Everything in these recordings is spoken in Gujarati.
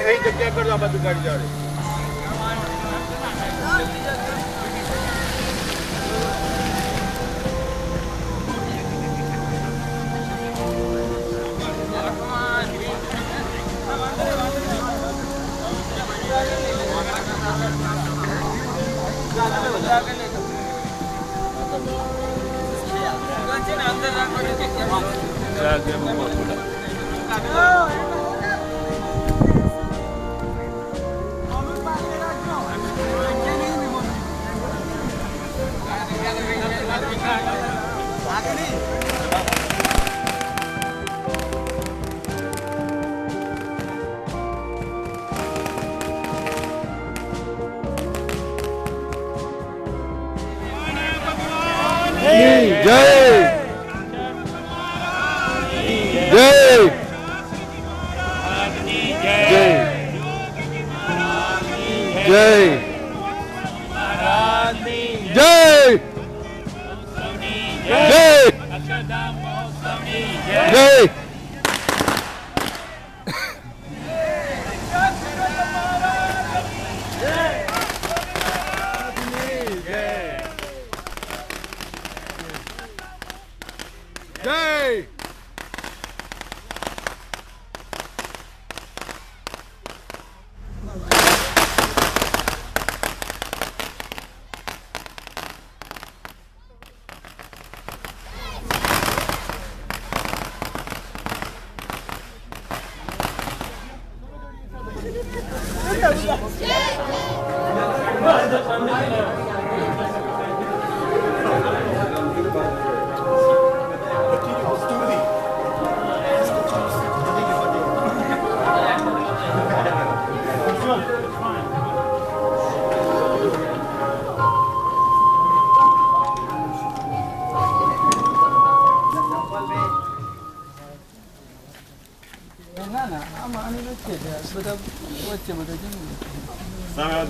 અહીં જગ્યા કરજો આ બધું ગાડી જાડે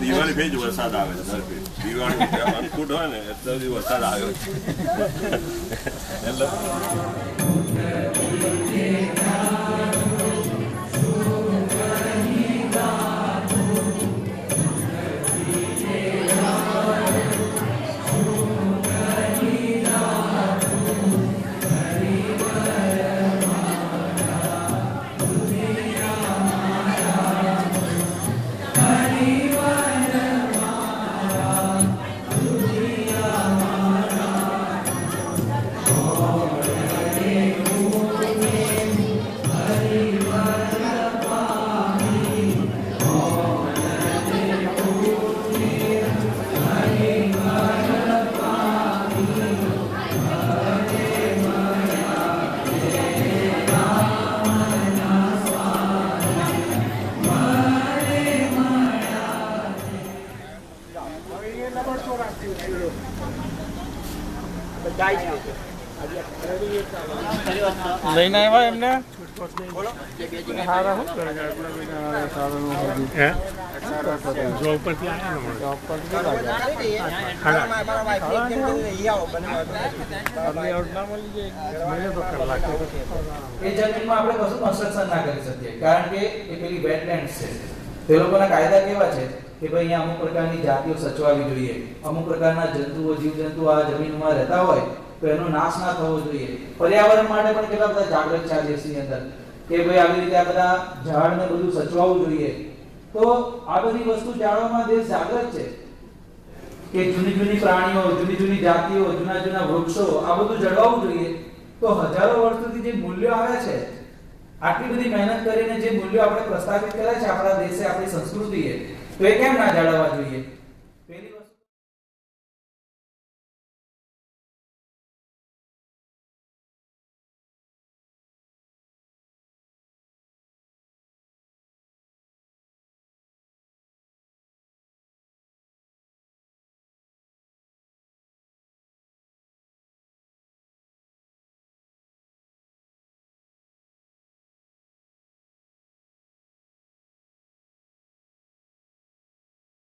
દિવાળી ભેજ વરસાદ આવે છે દિવાળી અનુકૂળ હોય ને એટલે વરસાદ આવ્યો એટલે લઈને આવ્યા એમને કારણ કે એ પેલી વેટલેન્ડ છે તે લોકોના કાયદા કેવા છે કે ભાઈ અહીંયા અમુક પ્રકારની જાતિઓ સચવાવી જોઈએ, અમુક પ્રકારના જંતુઓ જીવજંતુ આ જમીનમાં રહેતા હોય તો એનો નાશ ના થવો જોઈએ. પર્યાવરણ માટે પણ કેટલા બધા જાગૃત છે આ દેશની અંદર કે ભાઈ આવી રીતે આ બધા ઝાડ ને બધું સચવાવવું જોઈએ. તો આ બધી વસ્તુ જાળવવામાં દેશ જાગૃત છે કે જૂની જૂની પ્રાણીઓ, જૂની જૂની જાતિઓ, જૂના જૂના વૃક્ષો આ બધું જળવાવું જોઈએ. તો હજારો વર્ષોથી જે મૂલ્યો આવ્યા છે, આટલી બધી મહેનત કરીને જે મૂલ્યો આપણે પ્રસ્થાપિત કર્યા છે આપણા દેશે, આપણી સંસ્કૃતિએ, તો એ કેમ ના જાળવવા જોઈએ?